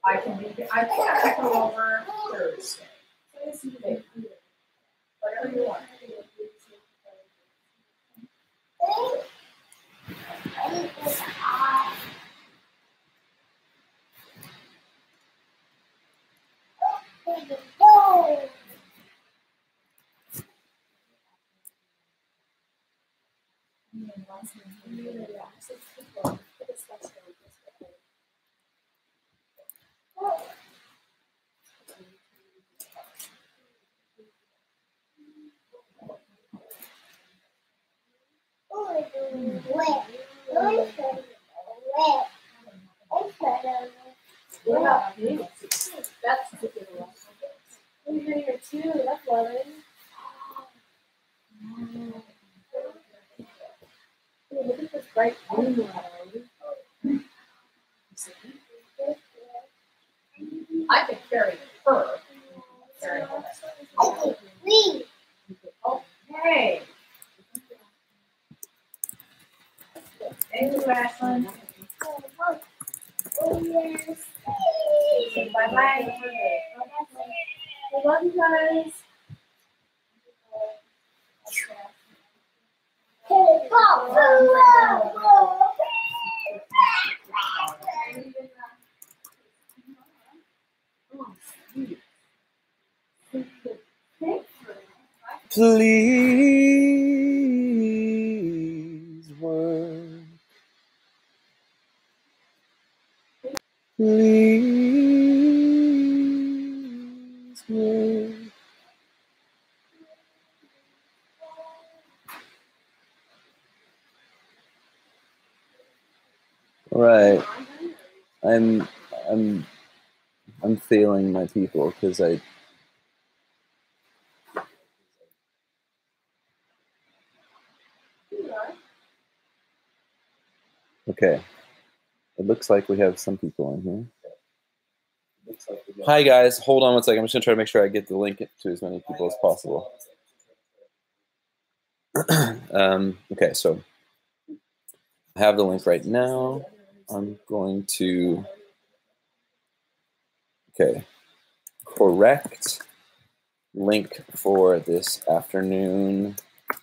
I think I can go over Thursday. Whatever you want. That's the good one. We're here too. That's lovely. Look at this bright blue. I could carry her. Okay. Thank you, Ashlyn. Oh, yes. Say bye-bye. I love you guys. Please work. Please work. All right. I'm failing my people because I. Okay. It looks like we have some people in here. Hi guys, hold on one second. I'm just gonna try to make sure I get the link to as many people as possible. Okay, so I have the link right now. I'm going to, okay, correct link for this afternoon.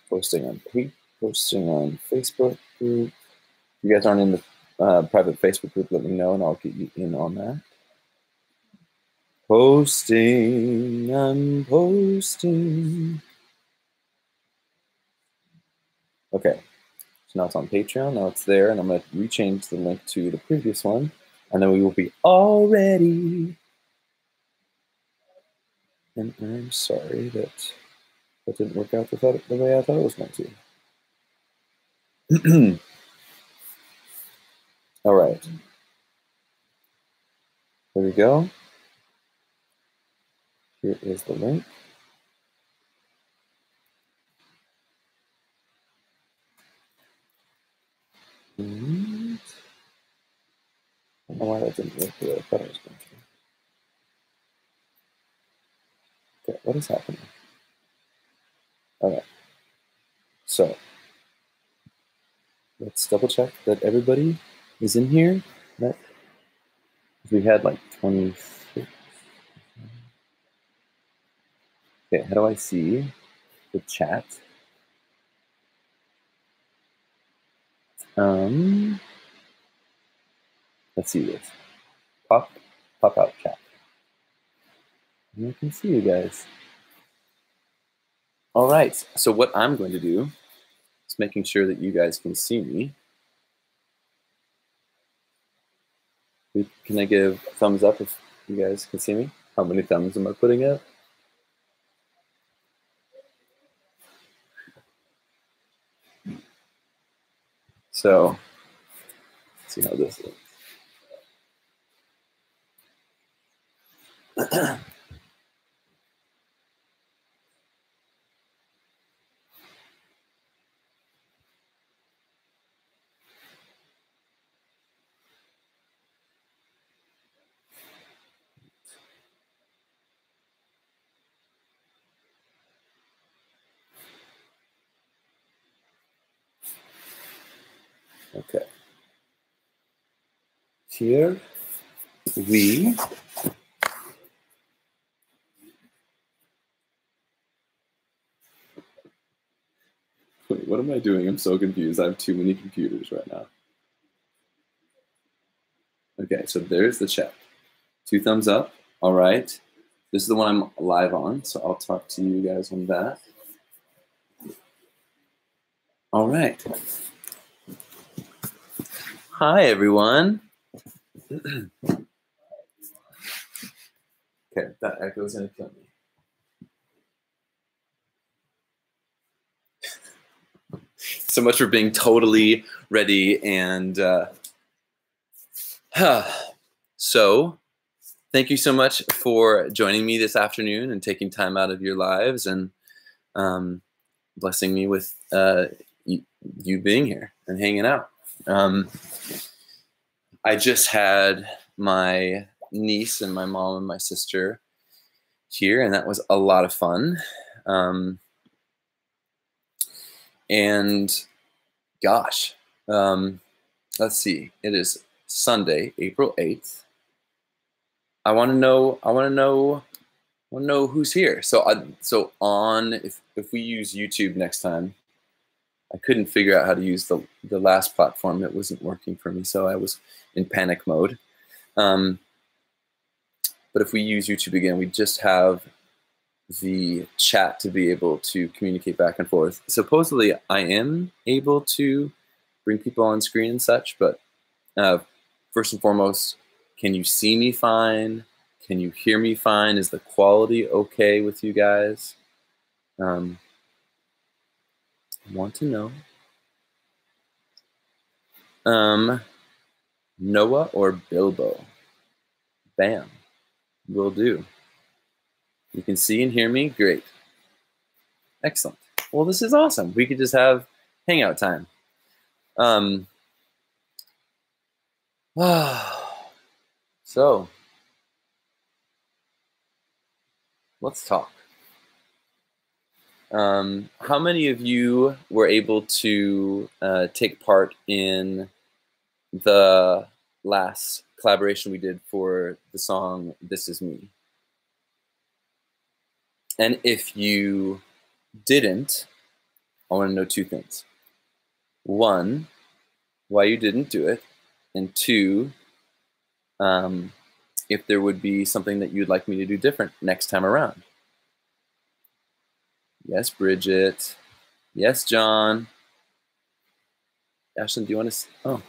Posting on Facebook group. If you guys aren't in the private Facebook group, let me know and I'll get you in on that. Posting, I'm posting. Okay, so now it's on Patreon, now it's there, and I'm gonna rechange the link to the previous one, and then we will be all ready. And I'm sorry that didn't work out the way I thought it was going to. All right, there we go. Here is the link. And I don't know why that didn't work the way I thought it was going to. Okay, what is happening? All right, so let's double check that everybody is in here. We had like 26. Okay, how do I see the chat? Let's see this. Pop out chat. And I can see you guys. All right, so what I'm going to do is making sure that you guys can see me. Can I give thumbs up if you guys can see me? How many thumbs am I putting up? So, let's see how this looks. Okay. Here. we wait, what am I doing? I'm so confused. I have too many computers right now. Okay, so there's the chat. 2 thumbs up. All right. This is the one I'm live on, so I'll talk to you guys on that. All right. Hi, everyone. Okay, that echo's gonna kill me. So much for being totally ready and so thank you so much for joining me this afternoon and taking time out of your lives and blessing me with you being here and hanging out. I just had my niece and my mom and my sister here, and that was a lot of fun. And gosh, let's see. It is Sunday, April 8th. I want to know who's here. So if we use YouTube next time, I couldn't figure out how to use the last platform. It wasn't working for me, so I was in panic mode. But if we use YouTube again, we just have the chat to be able to communicate back and forth. Supposedly, I am able to bring people on screen and such, but first and foremost, can you see me fine? Can you hear me fine? Is the quality okay with you guys? I want to know. Noah or Bilbo? Bam. Will do. You can see and hear me? Great. Excellent. Well, this is awesome. We could just have hangout time. So, let's talk. How many of you were able to take part in the last collaboration we did for the song This Is Me? And if you didn't, I want to know 2 things. 1, why you didn't do it, and 2, if there would be something that you'd like me to do different next time around. Yes, Bridget. Yes, John. Ashlyn, do you want to? Oh,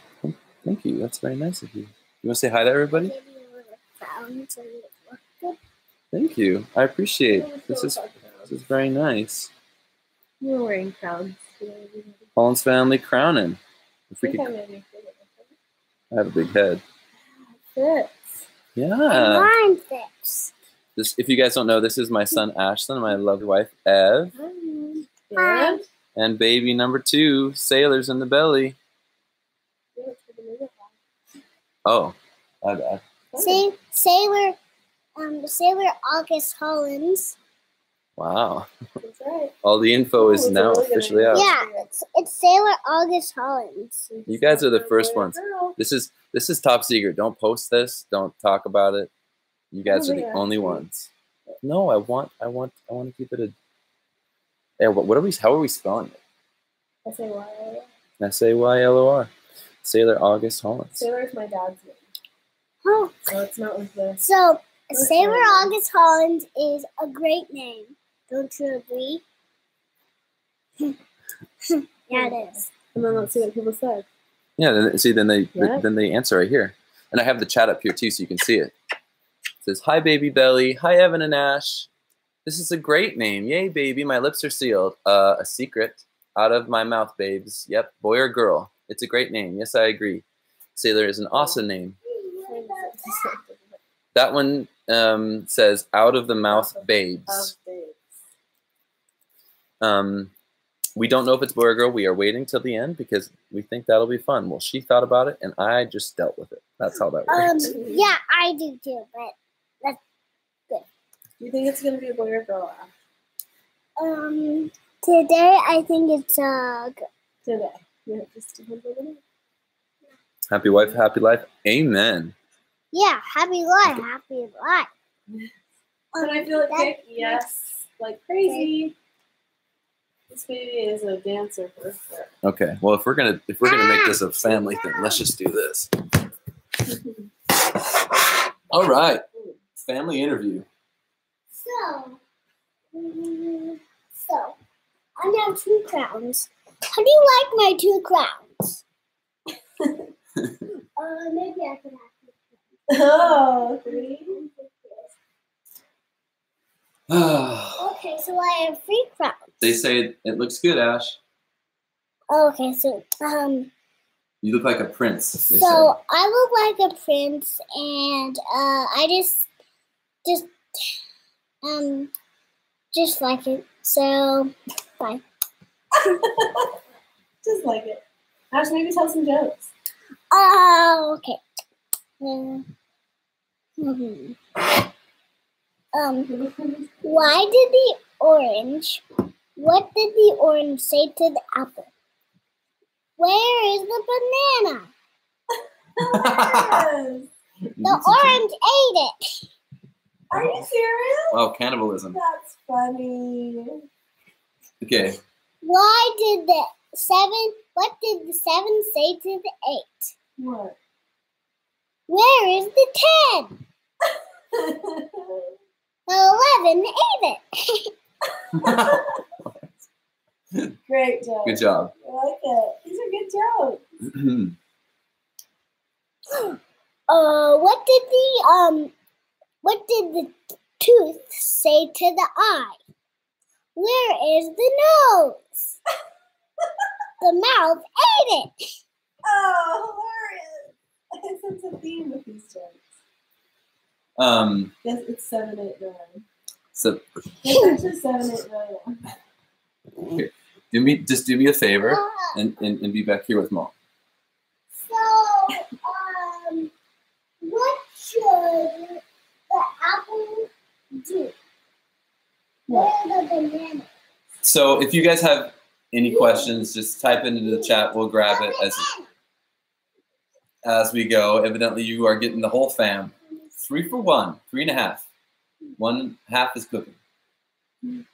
thank you. That's very nice of you. You want to say hi to everybody? Thank you. I appreciate. This is very nice. You're wearing crowns. Collins family crowning. If we could, I have a big head. Fits. Yeah. Mine fits. This, if you guys don't know, this is my son Ashlyn, my lovely wife Ev, Hi. and baby number 2, Sailor's in the belly. Oh, my bad. Sailor August Hollins. Wow. That's right. All the info is it's a now really good officially idea. out. Yeah, it's Sailor August Hollins. You guys are the first Boy or ones. girl. This is top secret. Don't post this. Don't talk about it. You guys are the only ones. No, I want to keep it a. Yeah, what are we? How are we spelling it? S-A-Y. Saylor. Sailor August Hollins. Sailor is my dad's name. Oh, So it's not with the. so Sailor August Hollins is a great name. Don't you agree? Yeah, it is. And then let's see what people said. Yeah. Then Yeah. they answer right here, and I have the chat up here too, so you can see it. It says, "Hi, baby Belly. Hi, Evan and Ash. This is a great name. Yay, baby. My lips are sealed. A secret out of my mouth, babes. Yep, boy or girl. It's a great name. Yes, I agree. Sailor is an awesome name. That one says out of the mouth, babes. We don't know if it's boy or girl. We are waiting till the end because we think that'll be fun. Well, she thought about it, and I just dealt with it. That's how that works. Yeah, I do too, but that's good. Do you think it's going to be a boy or girl? Today I think it's good. Today. Yeah, just to remember the name. Happy wife, happy life. Amen. Yeah, happy life, happy life. Can I feel it That- kick? Yes, like crazy. This baby is a dancer for sure. Okay. Well, if we're gonna make this a family thing, let's just do this. All right. Family interview. So, I have 2 crowns. How do you like my 2 crowns? Maybe I can have 2 crowns. Oh, 3. Okay, so I have 3 crowns. They say it looks good, Ash. Okay, so You look like a prince. They so I look like a prince, and I just like it. So bye. Just like it. Ash, maybe tell some jokes. Oh, okay. Why did the orange? What did the orange say to the apple? Where is the banana? Yes. The orange ate it. Are you serious? Oh, cannibalism. That's funny. Okay. What did the 7 say to the 8? What? Where is the 10? The 11 ate it. Great joke. Good job. I like it. These are good jokes. What did the tooth say to the eye? Where is the nose? The mouth ate it. Oh, hilarious. I sense a theme with these jokes. Yes, it's 7, 8, 9. So It's actually 7, 8, 9. do me a favor and be back here with Mom. So, what should the apple do? Where are the bananas? So if you guys have any questions, just type it into the chat. We'll grab it as we go. Evidently, you are getting the whole fam. 3 for 1, 3.5. 1/2 is cooking. Yeah,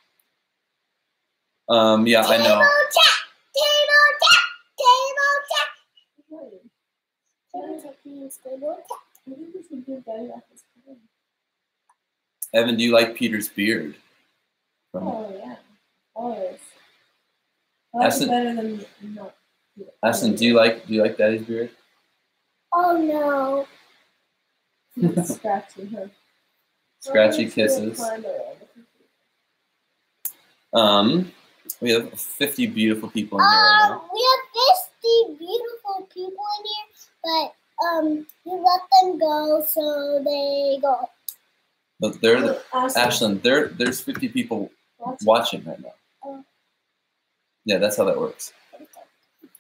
I know. Table tap, table tap, table tap. Table tap means table tap. I think we should give Daddy back his phone. Evan, do you like Peter's beard? Oh, yeah. Always. I like Ashton- it better than not. Ashton, do you like Daddy's beard? Oh no. It's scratchy, huh? Scratchy Let's do a kisses. climb around. We have 50 beautiful people in here right now. We have 50 beautiful people in here, but you let them go, so they go. But they're the, Ashton, Ashlyn, there's 50 people watch. watching right now. Oh. Yeah, that's how that works.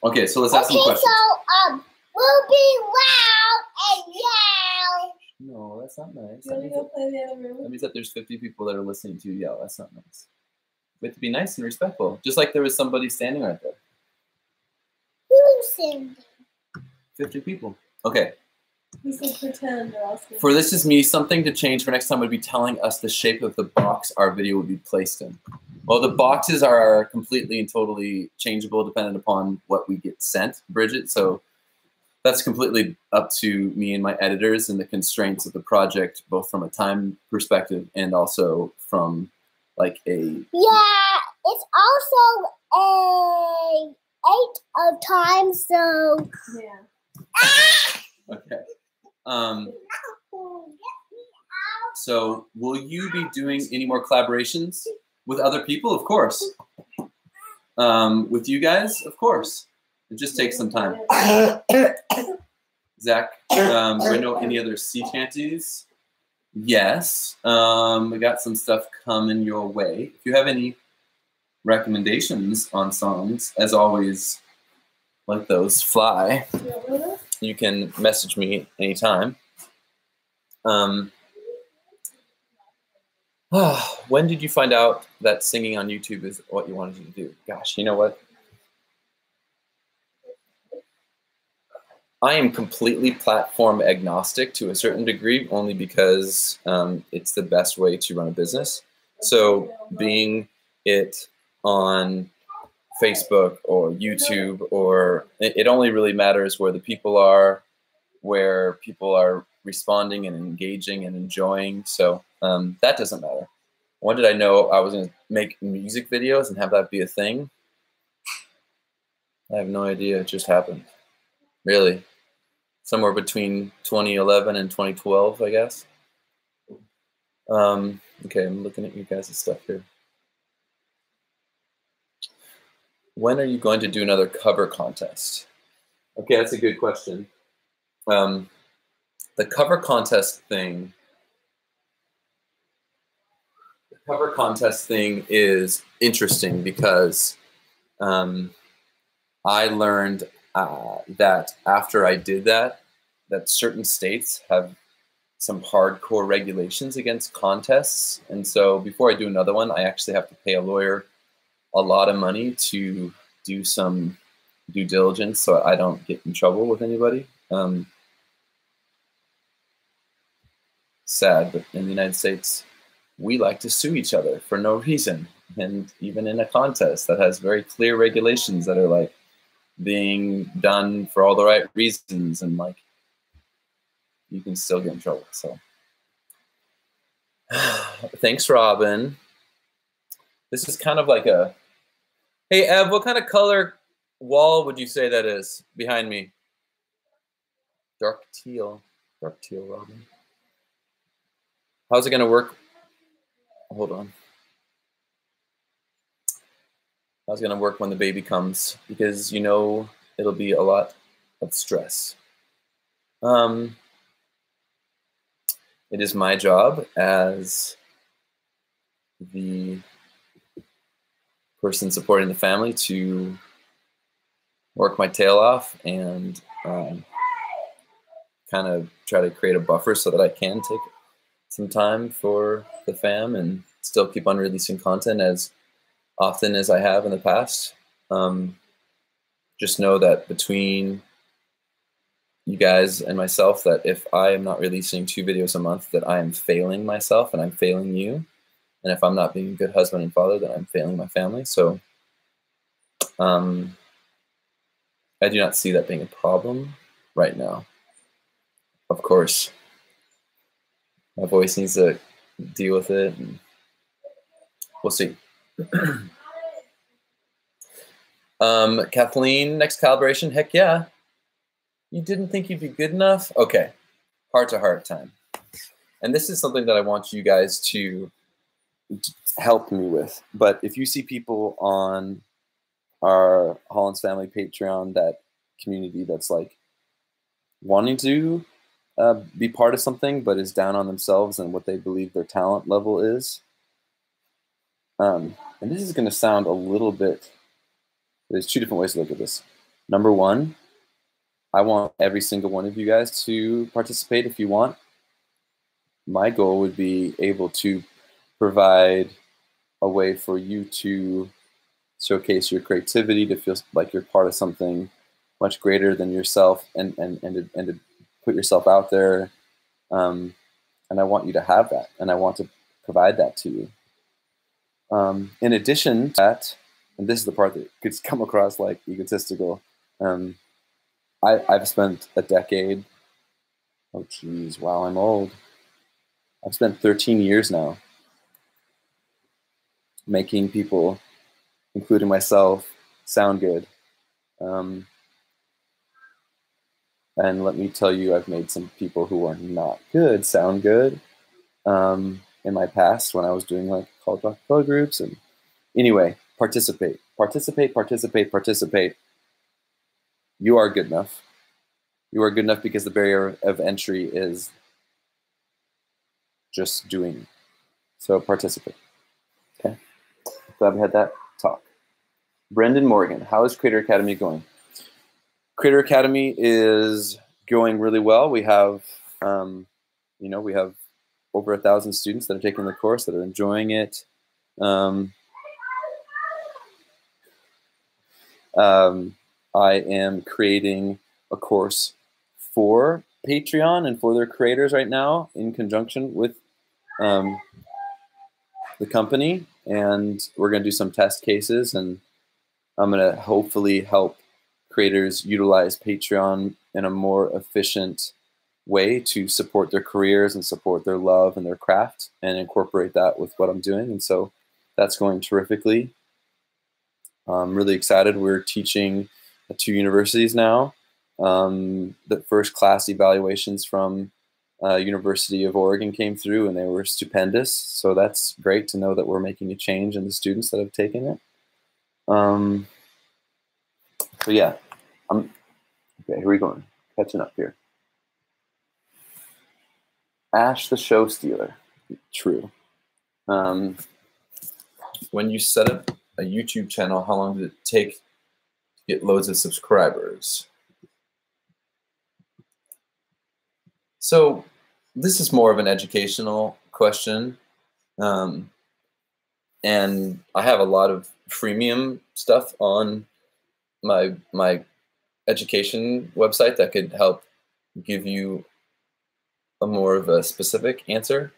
Okay, so let's ask some Okay, questions. so we'll be loud and yell. No, that's not nice. You want to go play the other room? That means that there's 50 people that are listening to you yell. That's not nice. We have to be nice and respectful. Just like there was somebody standing right there. Who's singing? 50 people. Okay. He said pretend or else. For This Is Me, something to change for next time would be telling us the shape of the box our video would be placed in. Well, the boxes are completely and totally changeable depending upon what we get sent, Bridget. So that's completely up to me and my editors and the constraints of the project, both from a time perspective and also from like a... Yeah, it's also a 8 of time, so... Yeah. Okay. So will you be doing any more collaborations with other people? Of course. With you guys? Of course. It just takes some time. Zach, Brendo, any other sea shanties? Yes. We got some stuff coming your way. If you have any recommendations on songs, as always, let those fly. You can message me anytime. When did you find out that singing on YouTube is what you wanted to do? Gosh, you know what? I am completely platform agnostic to a certain degree, only because it's the best way to run a business. So being it on Facebook or YouTube, or it only really matters where the people are, where people are responding and engaging and enjoying. So that doesn't matter. When did I know I was going to make music videos and have that be a thing? I have no idea. It just happened. Really. Somewhere between 2011 and 2012, I guess. Okay, I'm looking at you guys' stuff here. When are you going to do another cover contest? Okay, that's a good question. The cover contest thing is interesting because I learned that after I did that certain states have some hardcore regulations against contests. And so before I do another one, I actually have to pay a lawyer a lot of money to do some due diligence so I don't get in trouble with anybody. Sad, but in the United States, we like to sue each other for no reason. And even in a contest that has very clear regulations that are like being done for all the right reasons, and like you can still get in trouble. So thanks, Robin. This is kind of like a, hey, Ev, what kind of color wall would you say that is behind me? Dark teal, Robin. How's it gonna work? Hold on. How's it gonna work when the baby comes? Because you know it'll be a lot of stress. It is my job as the person supporting the family to work my tail off and kind of try to create a buffer so that I can take some time for the fam and still keep on releasing content as often as I have in the past. Just know that between you guys and myself, that if I am not releasing 2 videos a month, that I am failing myself and I'm failing you. And if I'm not being a good husband and father, then I'm failing my family. So I do not see that being a problem right now. Of course, my voice needs to deal with it. And we'll see. Kathleen, next calibration. Heck yeah. You didn't think you'd be good enough? Okay. Heart-to-heart time. And this is something that I want you guys to help me with. But if you see people on our Holland's Family Patreon, that community that's like wanting to be part of something but is down on themselves and what they believe their talent level is, and this is going to sound a little bit, there's 2 different ways to look at this. Number 1, I want every single one of you guys to participate if you want. My goal would be able to provide a way for you to showcase your creativity, to feel like you're part of something much greater than yourself, and to put yourself out there. And I want you to have that, and I want to provide that to you. In addition to that, and this is the part that could come across like egotistical, I've spent a decade, oh geez, wow, I'm old. I've spent 13 years now making people, including myself, sound good. And let me tell you, I've made some people who are not good sound good in my past when I was doing like college rock pro groups. And anyway, participate. You are good enough. You are good enough because the barrier of entry is just doing. So participate. Okay. Glad we had that talk. Brendan Morgan, how is Creator Academy going? Creator Academy is going really well. We have, we have over 1,000 students that are taking the course, that are enjoying it. I am creating a course for Patreon and for their creators right now in conjunction with the company. And we're going to do some test cases, and I'm going to hopefully help creators utilize Patreon in a more efficient way to support their careers and support their love and their craft and incorporate that with what I'm doing. And so that's going terrifically. I'm really excited. We're teaching at 2 universities now. The first class evaluations from University of Oregon came through, and they were stupendous. So that's great to know that we're making a change in the students that have taken it. So yeah, okay, here we go. Catching up here. Ash the Show Stealer. True. When you set up a YouTube channel, how long did it take to get loads of subscribers? So this is more of an educational question. And I have a lot of freemium stuff on my education website that could help give you a more of a specific answer.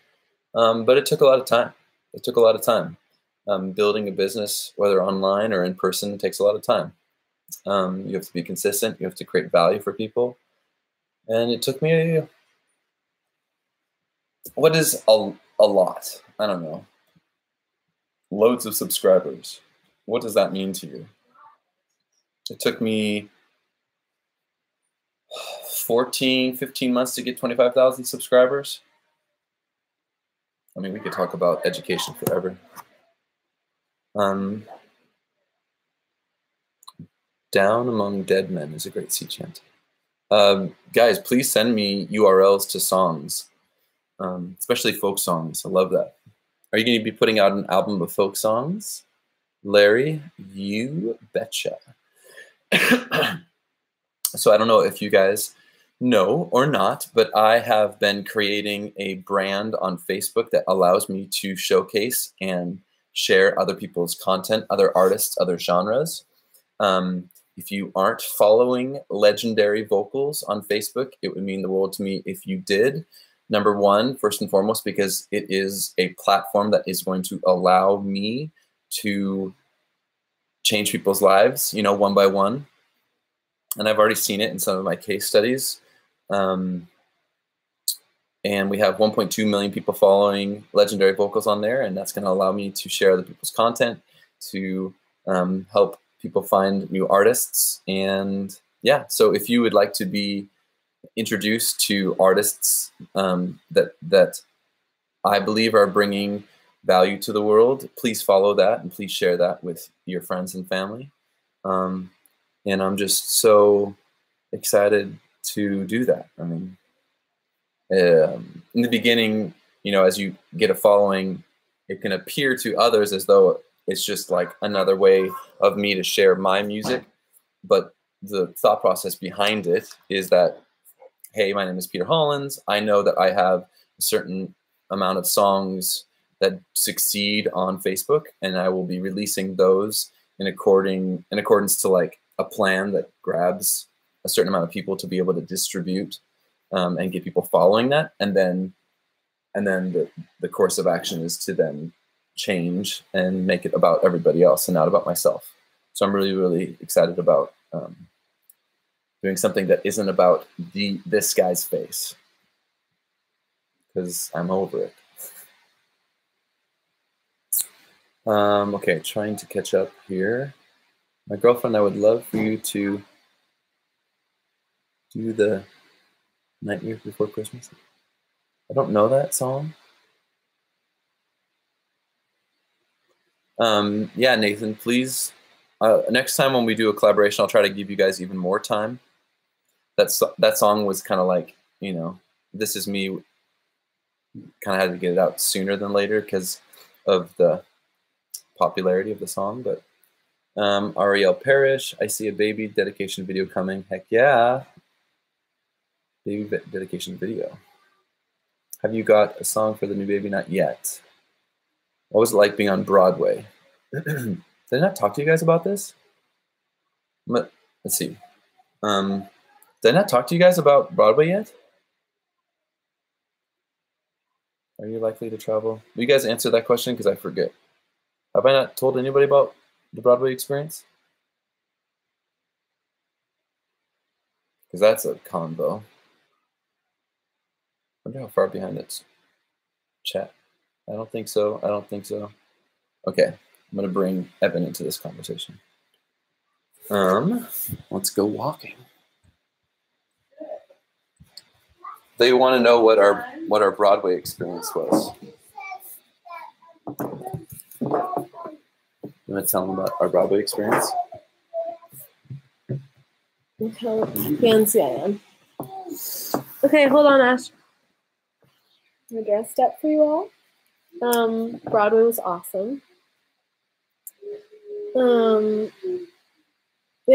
But it took a lot of time. It took a lot of time. Building a business, whether online or in person, takes a lot of time. You have to be consistent. You have to create value for people. And it took me, what is a lot? I don't know. Loads of subscribers. What does that mean to you? It took me 14, 15 months to get 25,000 subscribers. I mean, we could talk about education forever. Down Among Dead Men is a great sea chant. Guys, please send me URLs to songs, especially folk songs. I love that. Are you going to be putting out an album of folk songs? Larry, you betcha. So I don't know if you guys know or not, but I have been creating a brand on Facebook that allows me to showcase and share other people's content, other artists, other genres. If you aren't following Legendary Vocals on Facebook, it would mean the world to me if you did. Number one, first and foremost, because it is a platform that is going to allow me to change people's lives, you know, one by one. And I've already seen it in some of my case studies. And we have 1.2 million people following Legendary Vocals on there, and that's going to allow me to share other people's content, to help people find new artists. And yeah, so if you would like to be introduced to artists that I believe are bringing value to the world, please follow that and please share that with your friends and family. And I'm just so excited to do that. I mean, in the beginning, you know, as you get a following, it can appear to others as though it's just like another way of me to share my music. But the thought process behind it is that, hey, my name is Peter Hollins. I know that I have a certain amount of songs that succeed on Facebook, and I will be releasing those in accordance to like a plan that grabs a certain amount of people to be able to distribute and get people following that. And then the course of action is to then change and make it about everybody else and not about myself. So I'm really, really excited about doing something that isn't about this guy's face, because I'm over it. Okay, trying to catch up here. My girlfriend, I would love for you to do the Nightmare Before Christmas. I don't know that song. Yeah, Nathan, please. Next time when we do a collaboration, I'll try to give you guys even more time. That song was kind of like, you know, This Is Me. Kind of had to get it out sooner than later because of the popularity of the song. But Ariel Parrish, I see a baby dedication video coming. Heck yeah. Baby dedication video. Have you got a song for the new baby? Not yet. What was it like being on Broadway? Did I not talk to you guys about this? Let's see. The Did I not talk to you guys about Broadway yet? Are you likely to travel? Will you guys answer that question? Because I forget. Have I not told anybody about the Broadway experience? Because that's a combo. I wonder how far behind it's chat. I don't think so. I don't think so. Okay, I'm gonna bring Evan into this conversation. Let's go walking. They want to know what our Broadway experience was. You want to tell them about our Broadway experience? Look how fancy I am. Okay, hold on, Ash. I dressed up for you all. Broadway was awesome. Yeah,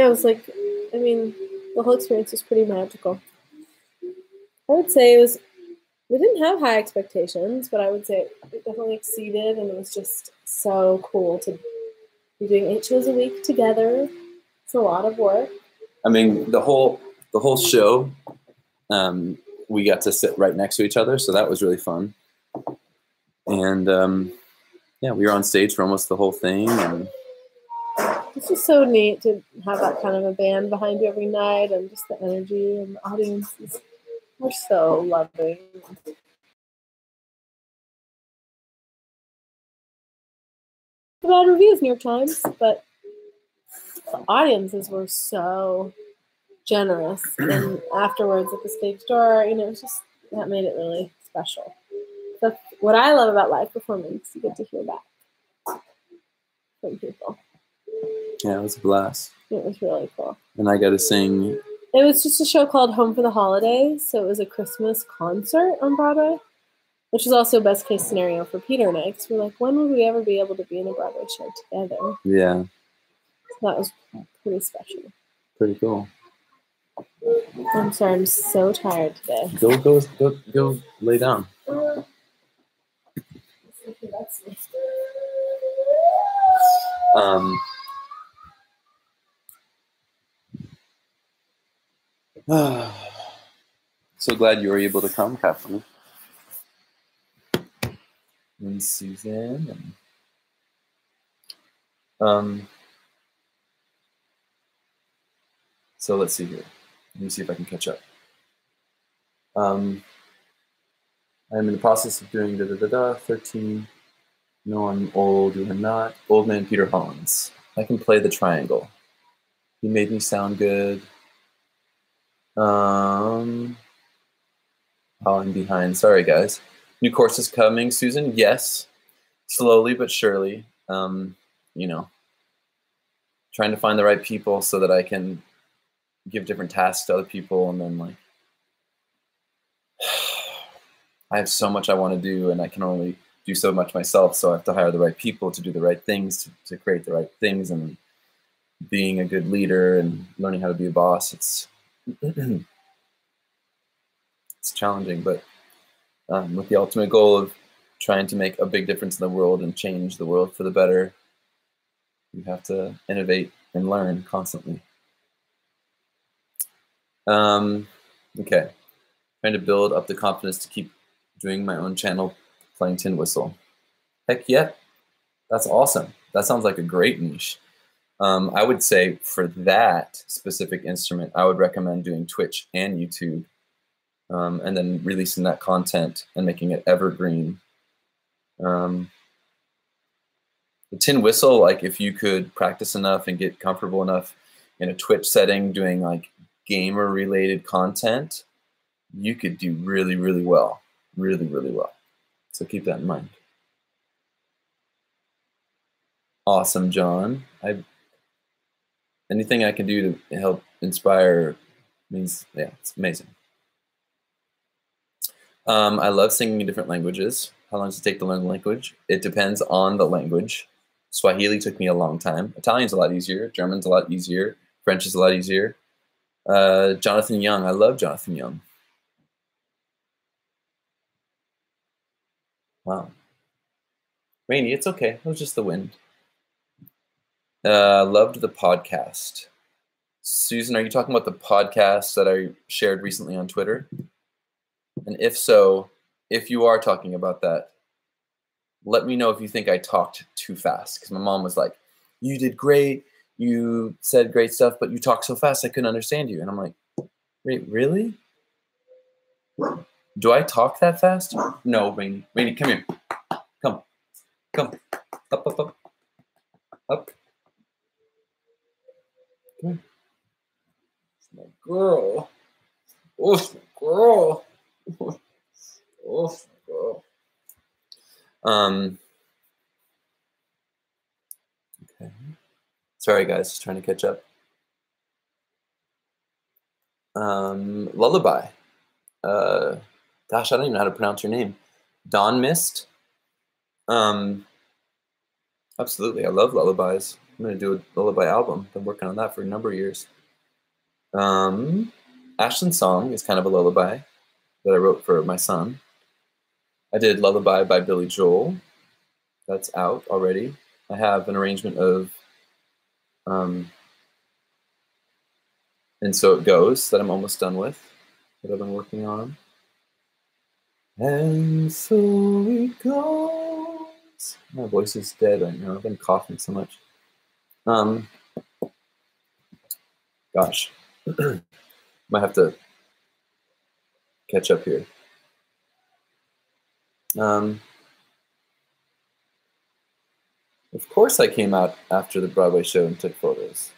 it was like, I mean, the whole experience was pretty magical. I would say we didn't have high expectations, but I would say it definitely exceeded, and it was just so cool to be doing 8 shows a week together. It's a lot of work. I mean, the whole show, we got to sit right next to each other, so that was really fun. And yeah, we were on stage for almost the whole thing. And it's just so neat to have that kind of a band behind you every night, and just the energy and the audiences were so loving. Bad reviews, New York Times, but the audiences were so generous. And afterwards at the stage door, it was just, that made it really special. That's what I love about live performance. You get to hear that from people. Yeah, it was a blast. It was really cool. And I got to sing. It was just a show called Home for the Holidays, so it was a Christmas concert on Broadway, which is also best case scenario for Peter and I, because we're like, when would we ever be able to be in a Broadway show together? Yeah. So that was pretty special. Pretty cool. I'm sorry, I'm so tired today. Go lay down. So glad you were able to come, Kathleen. And Susan. So let's see here. Let me see if I can catch up. I'm in the process of doing 13. No, I'm old. You are not. Old man Peter Hollins. I can play the triangle. You made me sound good. Oh, I'm behind. Sorry, guys. New courses coming, Susan? Yes. Slowly but surely. Trying to find the right people so that I can give different tasks to other people, and then I have so much I want to do, and I can only do so much myself, so I have to hire the right people to do the right things, to create the right things, and being a good leader and learning how to be a boss. It's it's challenging, but with the ultimate goal of trying to make a big difference in the world and change the world for the better, you have to innovate and learn constantly. Okay. Trying to build up the confidence to keep doing my own channel, playing tin whistle. Heck yeah. That's awesome. That sounds like a great niche. I would say for that specific instrument, I would recommend doing Twitch and YouTube, and then releasing that content and making it evergreen. The tin whistle, if you could practice enough and get comfortable enough in a Twitch setting doing gamer related content, you could do really, really well. Really, really well. So keep that in mind. Awesome, John. Anything I can do to help inspire means, yeah, it's amazing. I love singing in different languages. How long does it take to learn the language? It depends on the language. Swahili took me a long time. Italian's a lot easier. German's a lot easier. French is a lot easier. Jonathan Young. I love Jonathan Young. Wow. Rainy, it's okay. It was just the wind. Loved the podcast. Susan, are you talking about the podcast that I shared recently on Twitter? And if so, if you are talking about that, let me know if you think I talked too fast. Because my mom was like, you did great. You said great stuff, but you talked so fast I couldn't understand you. And I'm like, wait, really? Do I talk that fast? No, Rainy. Rainy, come here. Come. Come. Up, up, up. Up. Come here. It's my girl. Oh, it's my girl. Oh, it's my girl. Okay. Sorry, guys. Just trying to catch up. Lullaby. Gosh, I don't even know how to pronounce your name. Dawn Mist. Absolutely, I love lullabies. I'm gonna do a lullaby album. Been working on that for a number of years. Ashland's Song is kind of a lullaby that I wrote for my son. I did Lullaby by Billy Joel. That's out already. I have an arrangement of And So It Goes that I'm almost done with, that I've been working on. And so it goes. My voice is dead right now. I've been coughing so much. Gosh. Might have to catch up here. Of course I came out after the Broadway show and took photos.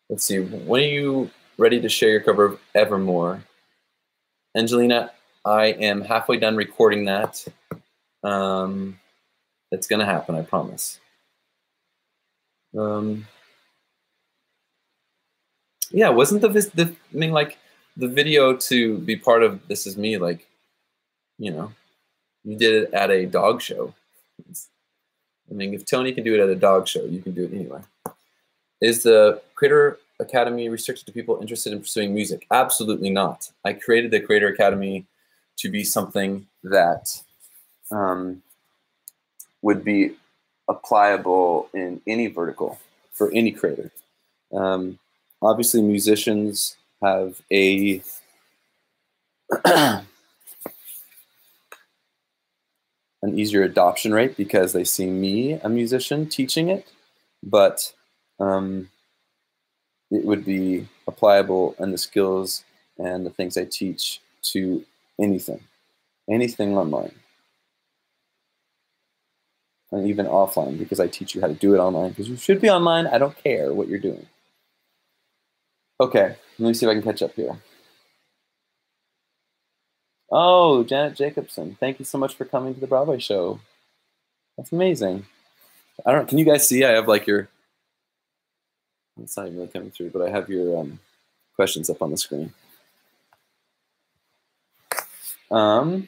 Let's see. When are you ready to share your cover of Evermore? Angelina, I am halfway done recording that. It's going to happen, I promise. Yeah, wasn't the I mean, like, the video to be part of This Is Me, like, you know, you did it at a dog show. I mean, if Tony can do it at a dog show, you can do it anyway. Is the Creator Academy restricted to people interested in pursuing music? Absolutely not. I created the Creator Academy to be something that would be applicable in any vertical for any creator. Obviously, musicians have a an easier adoption rate because they see me, a musician, teaching it, but it would be applicable in the skills and the things I teach to anything online, and even offline, because I teach you how to do it online, because you should be online. I don't care what you're doing. Okay, let me see if I can catch up here. Oh, Janet Jacobson, thank you so much for coming to the Broadway show. That's amazing. Can you guys see? I have like your, it's not even really coming through, but I have your questions up on the screen. I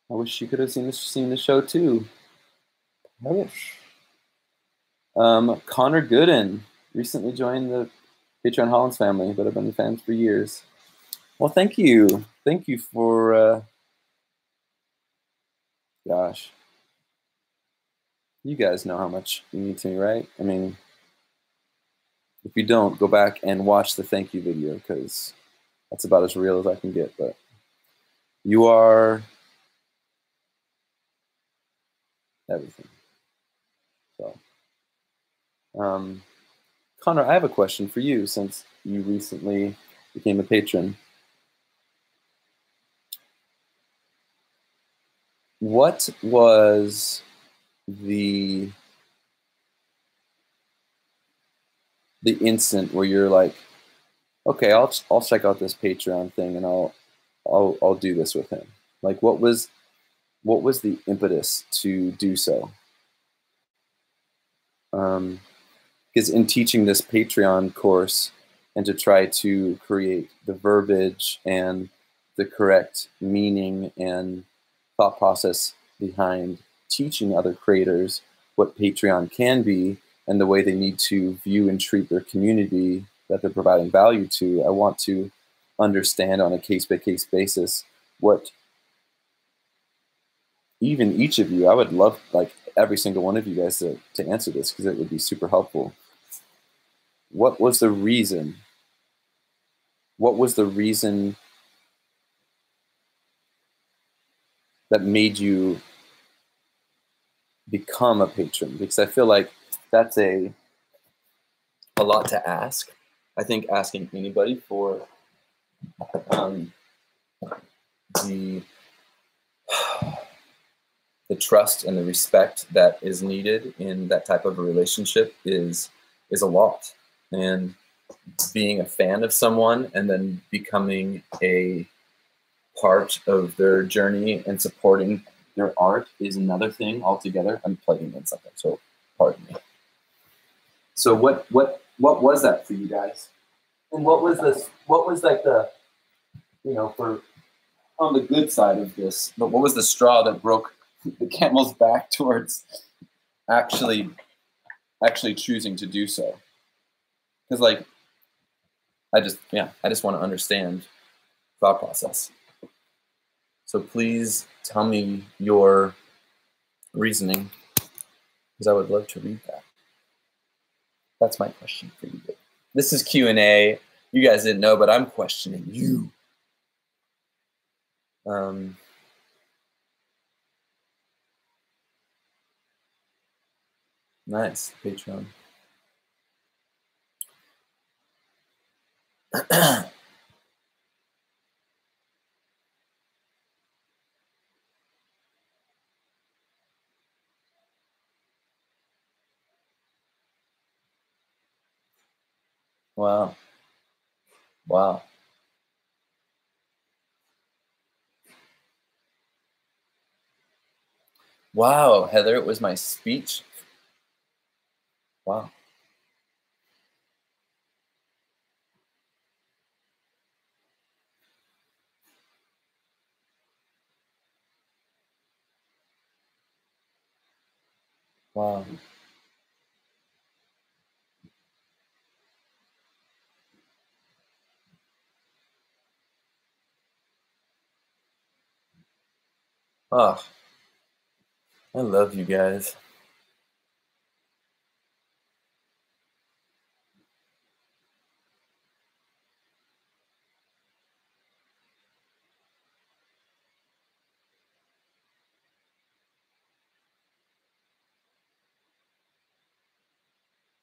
wish you could have seen the show too. I wish. Connor Gooden recently joined the Patreon Hollins family, but I've been fans for years. Well, thank you. Thank you for, gosh. You guys know how much you mean to me, right? I mean, if you don't, go back and watch the thank you video, because that's about as real as I can get. But you are everything. So, Connor, I have a question for you, since you recently became a patron. What was the instant where you're like, okay, I'll check out this Patreon thing and I'll do this with him? Like, what was the impetus to do so? Because in teaching this Patreon course and to try to create the verbiage and the correct meaning and thought process behind teaching other creators what Patreon can be and the way they need to view and treat their community that they're providing value to, I want to understand on a case-by-case basis what even each of you, I would love like every single one of you guys to answer this, because it would be super helpful. What was the reason? What was the reason that made you become a patron? Because I feel like that's a lot to ask. I think asking anybody for the trust and the respect that is needed in that type of a relationship is a lot. And being a fan of someone and then becoming a part of their journey and supporting their art is another thing altogether. I'm plugging in something, so pardon me. So what was that for you guys? And what was like the, for on the good side of this, but what was the straw that broke the camel's back towards actually choosing to do so? Because like, I just want to understand thought process. So please tell me your reasoning, because I would love to read that. That's my question for you. This is Q&A. You guys didn't know, but I'm questioning you. Nice, Patreon. Wow. Wow. Wow, Heather, it was my speech. Wow. Wow. Oh, I love you guys.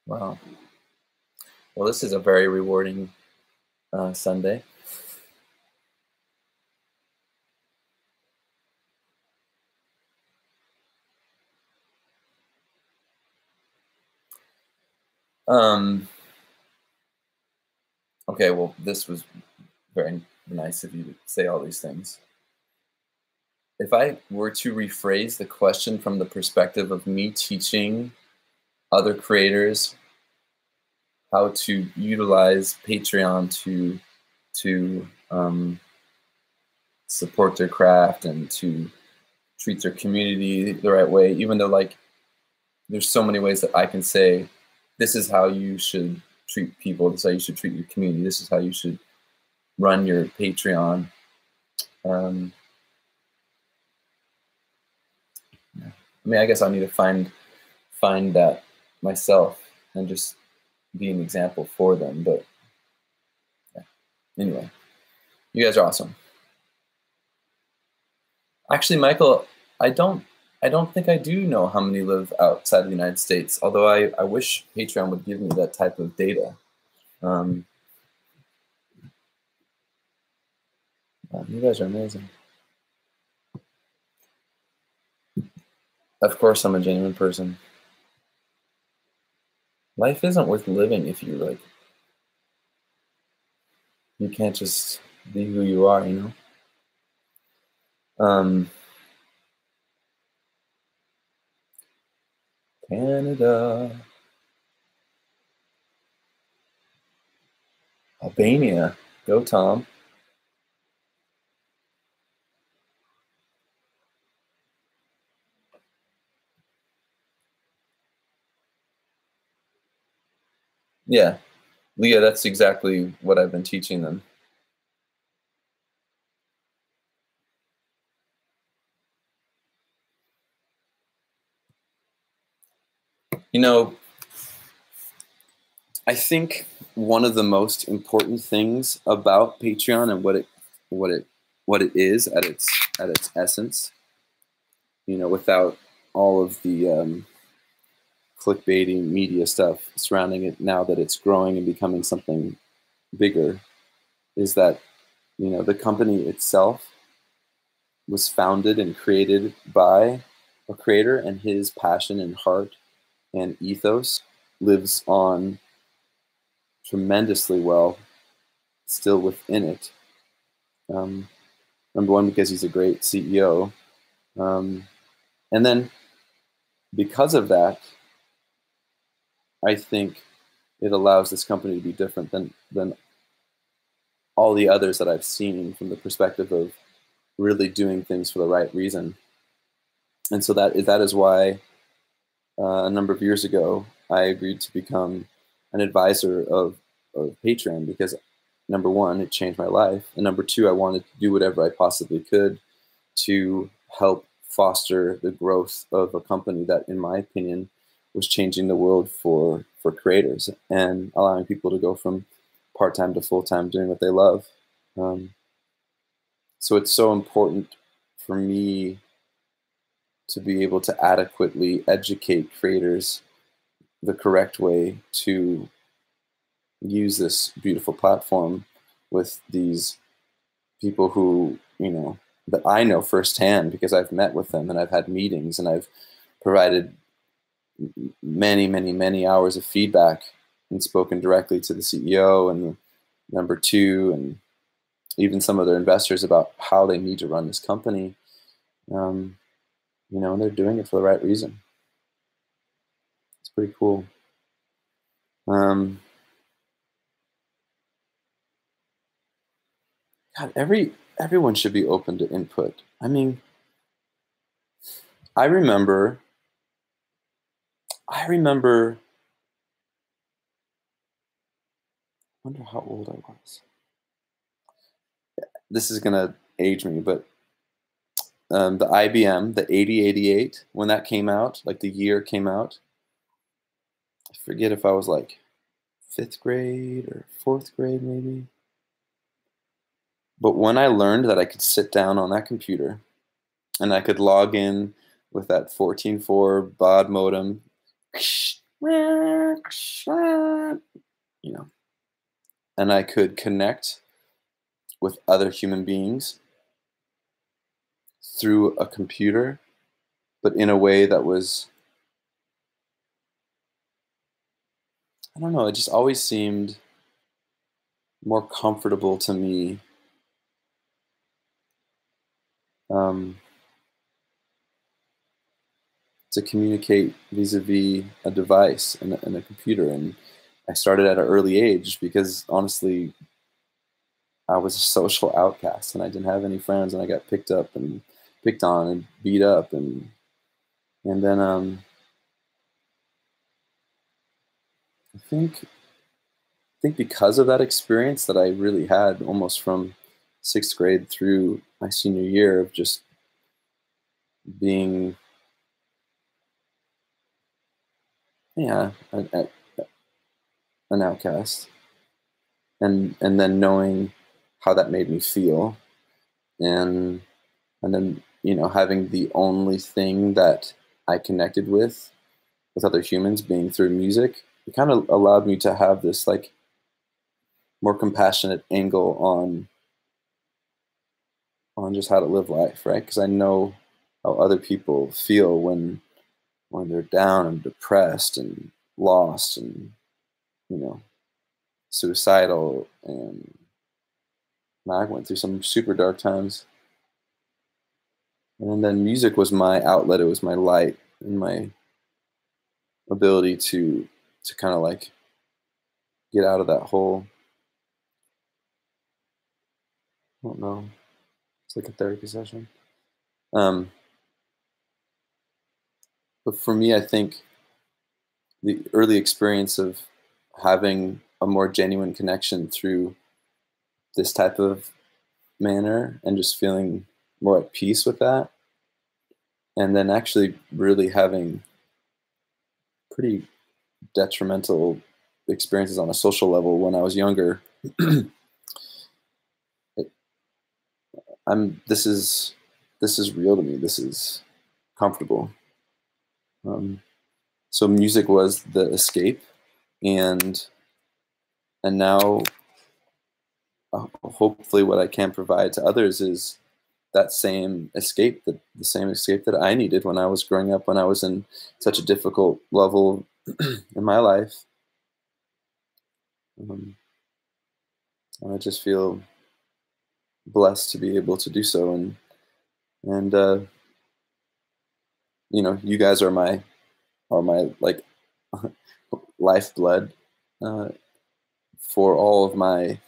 Wow. Well, this is a very rewarding Sunday. Okay, well, this was very nice of you to say all these things. If I were to rephrase the question from the perspective of me teaching other creators how to utilize Patreon to support their craft and to treat their community the right way, even though like there's so many ways that I can say, this is how you should treat people, this is how you should treat your community, this is how you should run your Patreon. I mean, I guess I need to find that myself and just be an example for them. But yeah. Anyway, you guys are awesome. Actually, Michael, I don't think I do know how many live outside of the United States, although I wish Patreon would give me that type of data. You guys are amazing. Of course, I'm a genuine person. Life isn't worth living if you like. You can't just be who you are, you know. Canada, Albania, go Tom. Yeah, Leah, that's exactly what I've been teaching them. You know, I think one of the most important things about Patreon and what it is at its essence, you know, without all of the clickbaity media stuff surrounding it, now that it's growing and becoming something bigger, is that, you know, the company itself was founded and created by a creator, and his passion and heart and ethos lives on tremendously well still within it. Number one, because he's a great CEO. And then because of that, I think it allows this company to be different than all the others that I've seen, from the perspective of really doing things for the right reason. And so that is why a number of years ago, I agreed to become an advisor of Patreon, because number one, it changed my life. And number two, I wanted to do whatever I possibly could to help foster the growth of a company that, in my opinion, was changing the world for creators and allowing people to go from part-time to full-time doing what they love. So it's so important for me to be able to adequately educate creators the correct way to use this beautiful platform with these people who, you know, that I know firsthand because I've met with them and I've had meetings and I've provided many, many, many hours of feedback and spoken directly to the CEO and the number two and even some of their investors about how they need to run this company. You know, and they're doing it for the right reason. It's pretty cool. God, everyone should be open to input. I mean, I remember, I wonder how old I was. This is gonna age me, but the IBM, the 8088, when that came out, like the year came out, I forget if I was like 5th grade or 4th grade maybe. But when I learned that I could sit down on that computer and I could log in with that 14.4 baud modem, you know, and I could connect with other human beings through a computer, but in a way that was, I don't know, it just always seemed more comfortable to me to communicate vis-a-vis a device and a computer. And I started at an early age because honestly, I was a social outcast and I didn't have any friends, and I got picked up and picked on and beat up, and then I think because of that experience that I really had almost from 6th grade through my senior year of just being, yeah, an outcast, and then knowing how that made me feel, and then, you know, having the only thing that I connected with other humans being through music, it kind of allowed me to have this like more compassionate angle on just how to live life, right? Because I know how other people feel when they're down and depressed and lost and, you know, suicidal. And I went through some super dark times. And then music was my outlet. It was my light and my ability to kind of like get out of that hole. I don't know. It's like a therapy session. But for me, I think the early experience of having a more genuine connection through this type of manner and just feeling more at peace with that, and then actually really having pretty detrimental experiences on a social level when I was younger. This is real to me. This is comfortable. So music was the escape, and now hopefully what I can provide to others is that same escape, the same escape that I needed when I was growing up, when I was in such a difficult level in my life. And I just feel blessed to be able to do so, and you know, you guys are my like lifeblood for all of my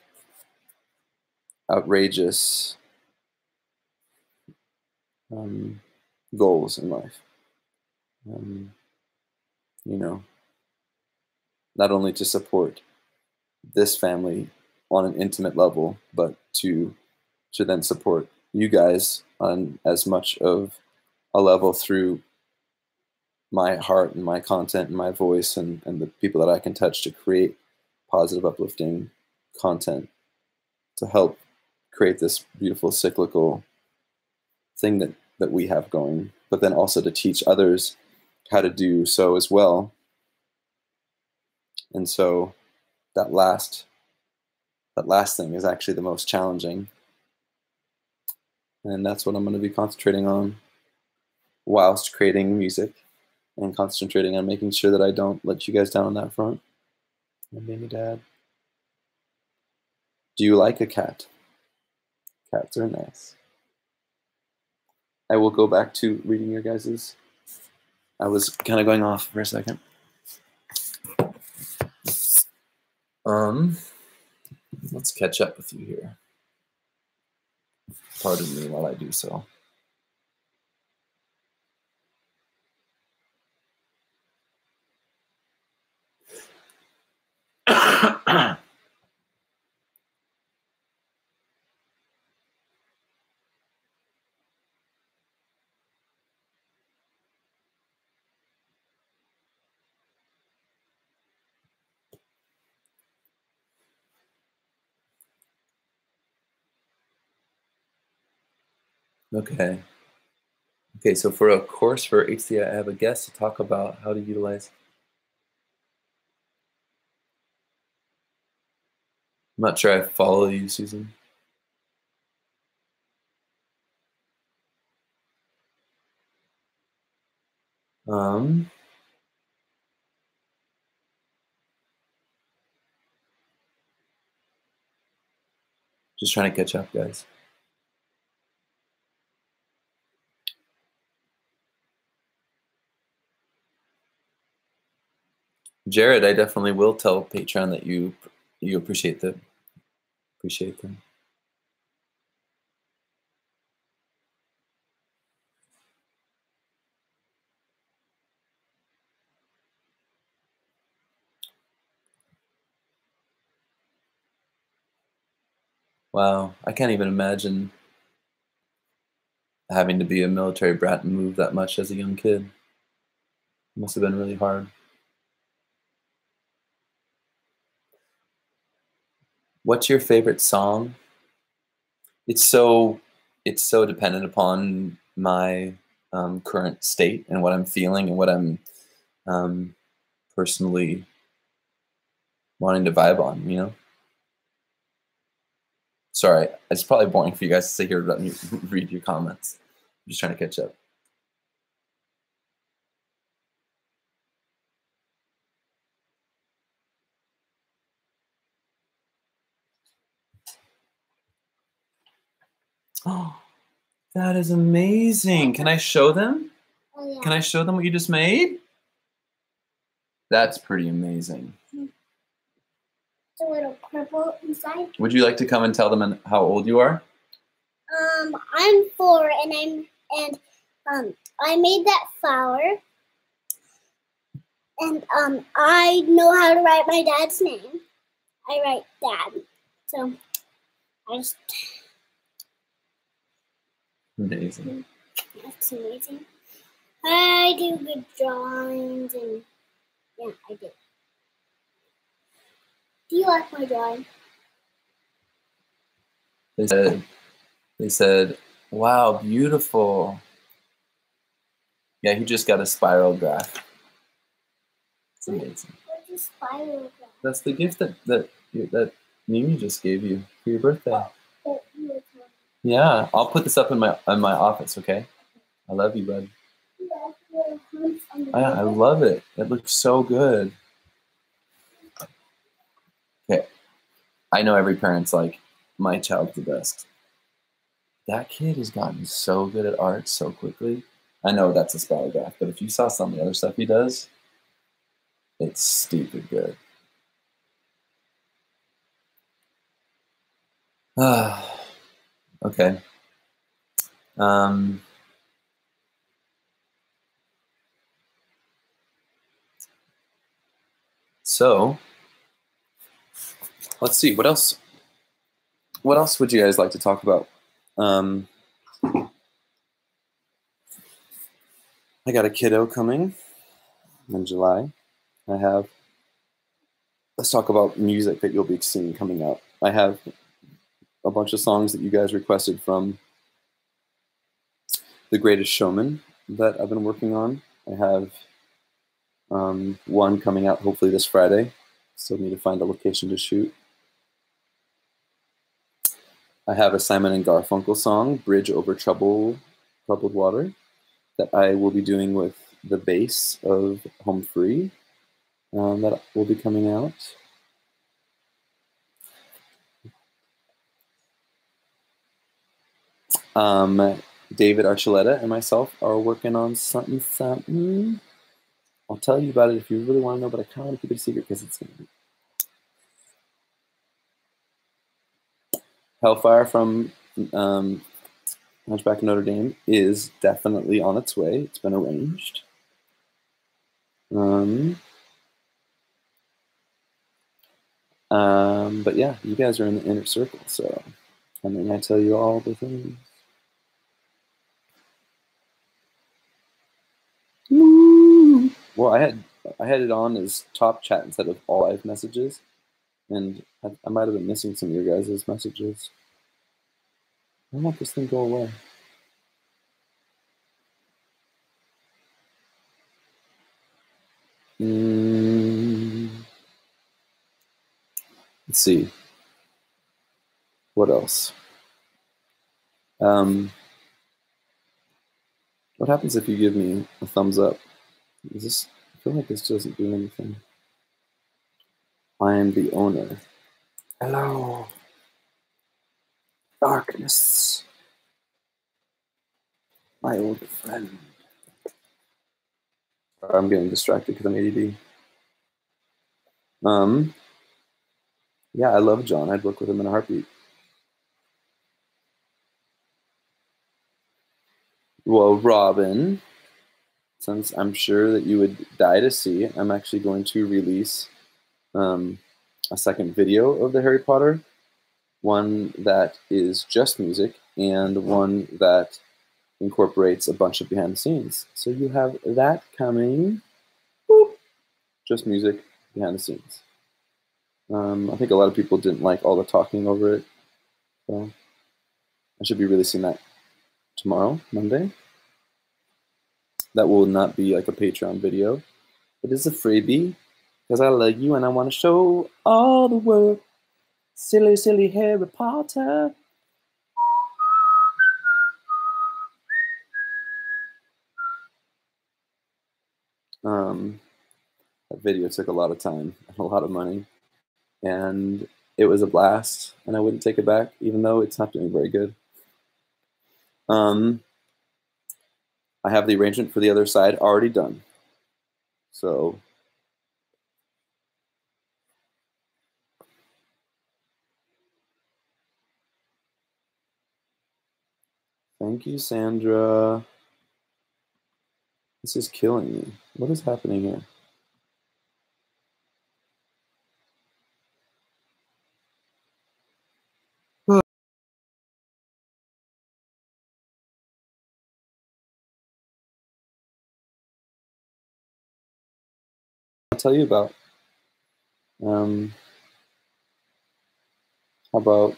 outrageous goals in life. You know, not only to support this family on an intimate level, but to then support you guys on as much of a level through my heart and my content and my voice and the people that I can touch to create positive, uplifting content to help create this beautiful cyclical thing that we have going, but then also to teach others how to do so as well. And so that last thing is actually the most challenging. And that's what I'm going to be concentrating on whilst creating music, and concentrating on making sure that I don't let you guys down on that front. And being a dad. Do you like a cat? Cats are nice. I will go back to reading your guys's. I was kind of going off for a second. Let's catch up with you here. Pardon me while I do so. Okay, so for a course for HCI, I have a guest to talk about how to utilize. I'm not sure I follow you, Susan. Just trying to catch up, guys. Jared, I definitely will tell Patreon that you appreciate them. Wow, I can't even imagine having to be a military brat and move that much as a young kid. It must have been really hard. What's your favorite song? It's so dependent upon my current state and what I'm feeling and what I'm personally wanting to vibe on, you know? Sorry, it's probably boring for you guys to sit here and let me read your comments. I'm just trying to catch up. Oh, that is amazing. Can I show them? Oh, yeah. Can I show them what you just made? That's pretty amazing. It's a little purple inside. Would you like to come and tell them how old you are? I'm 4, and I made that flower, and I know how to write my dad's name. I write Dad, so I just. Amazing. That's amazing. I do good drawings and Yeah, I did. Do you like my drawing? They said, wow, beautiful. Yeah, he just got a spiral graph. It's amazing. What's a spiral graph? That's the gift that Mimi just gave you for your birthday. That you were telling me. Yeah, I'll put this up in my office, okay? I love you, bud. I love it. It looks so good. Okay. I know every parent's like, my child's the best. That kid has gotten so good at art so quickly. I know that's a spiral graph, but if you saw some of the other stuff he does, it's stupid good. Okay. So let's see, what else would you guys like to talk about? I got a kiddo coming in July. Let's talk about music that you'll be seeing coming out. I have a bunch of songs that you guys requested from The Greatest Showman that I've been working on. I have one coming out hopefully this Friday. Still need to find a location to shoot. I have a Simon and Garfunkel song, Bridge Over Troubled Water, that I will be doing with the bass of Home Free. That will be coming out. David Archuleta and myself are working on something. I'll tell you about it if you really want to know, but I kind of want to keep it a secret because it's Hellfire from Hunchback of Notre Dame is definitely on its way. It's been arranged. But yeah, you guys are in the inner circle, so and then I tell you all the things. Woo! Well, I had it on as top chat instead of all live messages, and I might have been missing some of your guys' messages. Why won't this thing go away? Let's see. What else? What happens if you give me a thumbs up? I feel like this doesn't do anything. I am the owner. Hello. Darkness. My old friend. I'm getting distracted because I'm ADD. Yeah, I love John. I'd work with him in a heartbeat. Well, Robin, since I'm sure that you would die to see, I'm actually going to release a second video of the Harry Potter, one that is just music and one that incorporates a bunch of behind the scenes. So you have that coming. Boop. Just music, behind the scenes. I think a lot of people didn't like all the talking over it. So I should be releasing that tomorrow, Monday. That will not be like a Patreon video. It is a freebie because I love you and I want to show all the world. Silly, silly Harry Potter. That video took a lot of time and a lot of money, and it was a blast, and I wouldn't take it back, even though it's not doing very good. I have the arrangement for the other side already done. So thank you, Sandra. This is killing me. What is happening here? tell you about. How about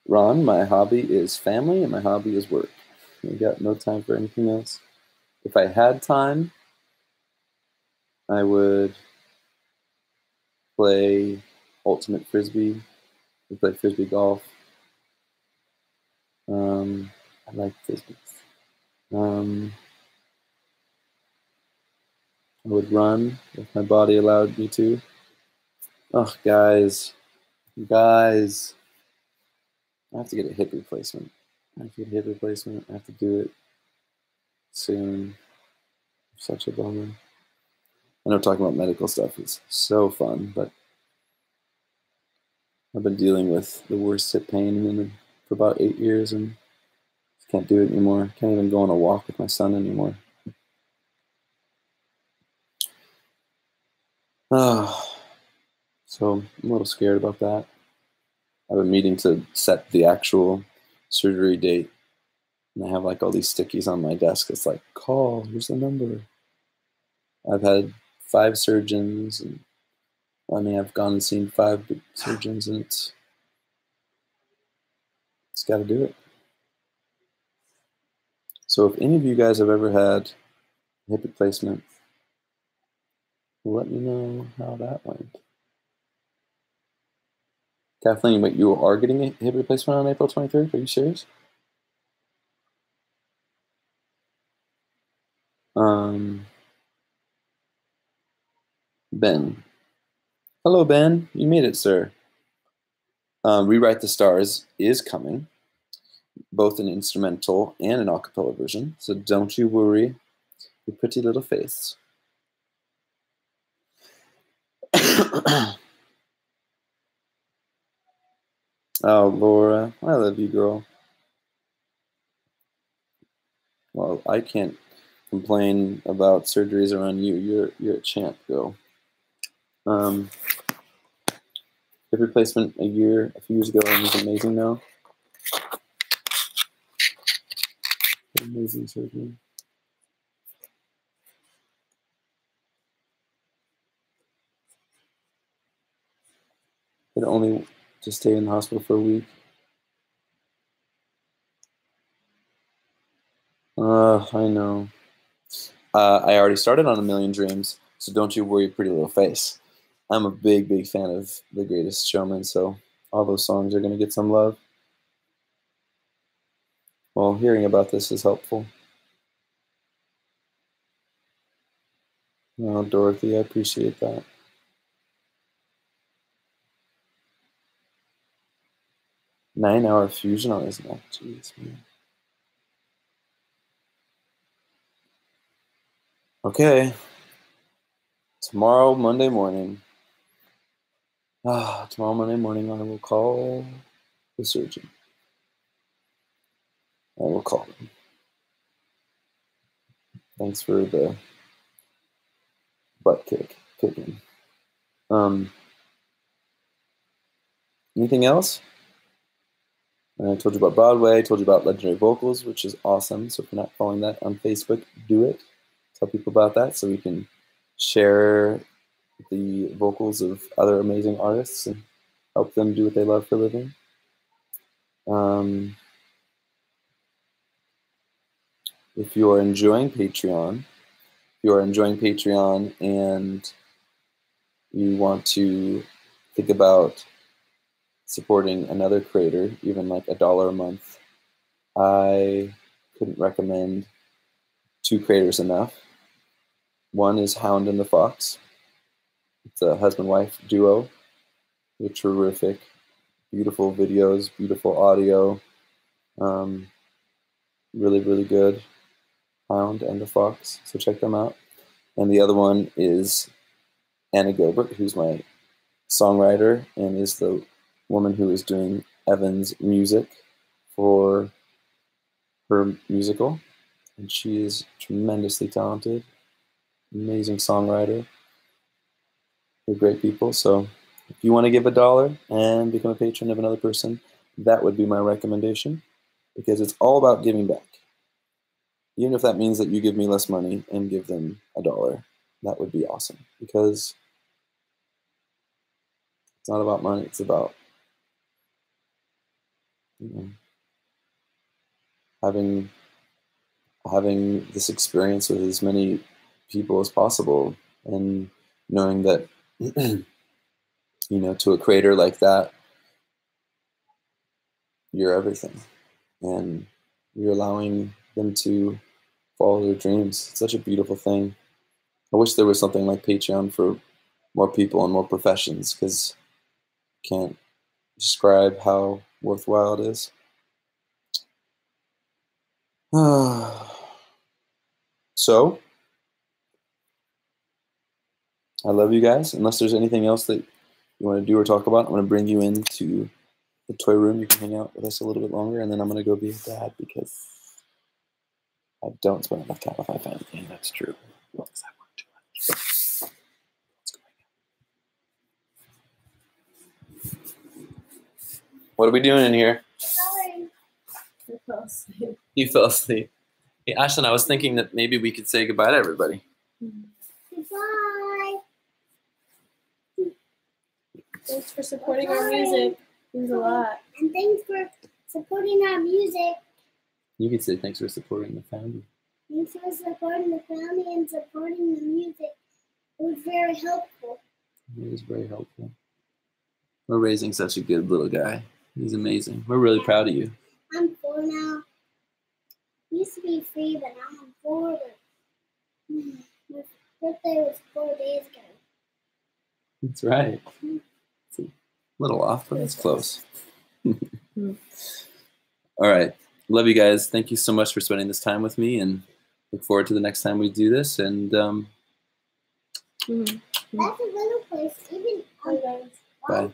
Ron? My hobby is family and my hobby is work. I got no time for anything else. If I had time, I would play ultimate frisbee. I play frisbee golf. I like frisbees. I would run if my body allowed me to. Oh, guys, I have to get a hip replacement. I have to do it soon. Such a bummer. I know talking about medical stuff is so fun, but I've been dealing with the worst hip pain for about 8 years and can't do it anymore. Can't even go on a walk with my son anymore. So I'm a little scared about that. I have a meeting to set the actual surgery date, and I have like all these stickies on my desk. It's like, call, here's the number. I've had 5 surgeons, and I've gone and seen 5 surgeons, and it's got to do it. So if any of you guys have ever had a hip replacement, let me know how that went. Kathleen, wait, you are getting a hip replacement on April 23rd? Are you serious? Ben. Hello, Ben. You made it, sir. Rewrite the Stars is coming, both an instrumental and an a cappella version, so don't you worry your pretty little face. Oh, Laura, I love you, girl. Well, I can't complain about surgeries around you. You're a champ, girl. Hip replacement a few years ago, and was amazing now. Amazing surgery. But only to stay in the hospital for a week. I know. I already started on A Million Dreams, so don't you worry, pretty little face. I'm a big, big fan of The Greatest Showman, so all those songs are going to get some love. Well, hearing about this is helpful. Oh, Dorothy, I appreciate that. Nine-hour fusion on his neck. Jeez, man. Okay. Tomorrow, Monday morning, I will call the surgeon. I will call them. Thanks for the butt kicking. Anything else? I told you about Broadway, I told you about Legendary Vocals, which is awesome. So if you're not following that on Facebook, do it. Tell people about that so we can share the vocals of other amazing artists and help them do what they love for a living. If you are enjoying Patreon, and you want to think about supporting another creator, even like $1 a month, I couldn't recommend 2 creators enough. One is Hound and the Fox. It's a husband-wife duo. They're terrific. Beautiful videos, beautiful audio. Really, really good. Hound and the Fox. So check them out. And the other one is Anna Gilbert, who's my songwriter and is the woman who is doing Evan's music for her musical. And she is tremendously talented. Amazing songwriter. They're great people. So if you want to give $1 and become a patron of another person, that would be my recommendation, because it's all about giving back. even if that means that you give me less money and give them $1, that would be awesome, because it's not about money. It's about, you know, having this experience with as many people as possible, and knowing that, you know, to a creator like that, you're everything, and you're allowing them to follow their dreams. It's such a beautiful thing. I wish there was something like Patreon for more people and more professions, because I can't describe how worthwhile it is. So, I love you guys. Unless there's anything else that you want to do or talk about, I'm going to bring you into the toy room. You can hang out with us a little bit longer, and then I'm going to go be a dad, because I don't spend enough time with my family, and that's true. Because I work too much. What are we doing in here? I fell asleep. You fell asleep. Hey, Ashlyn, I was thinking that maybe we could say goodbye to everybody. Goodbye. Thanks for supporting our music. It means a lot. And thanks for supporting our music. You could say thanks for supporting the family. Thanks for supporting the family and supporting the music. It was very helpful. It was very helpful. We're raising such a good little guy. He's amazing. We're really proud of you. I'm 4 now. Used to be 3, but now I'm 4. My birthday was 4 days ago. That's right. It's a little off, but it's close. All right. Love you guys. Thank you so much for spending this time with me, and look forward to the next time we do this. And That's a little place. Even Bye, guys. bye.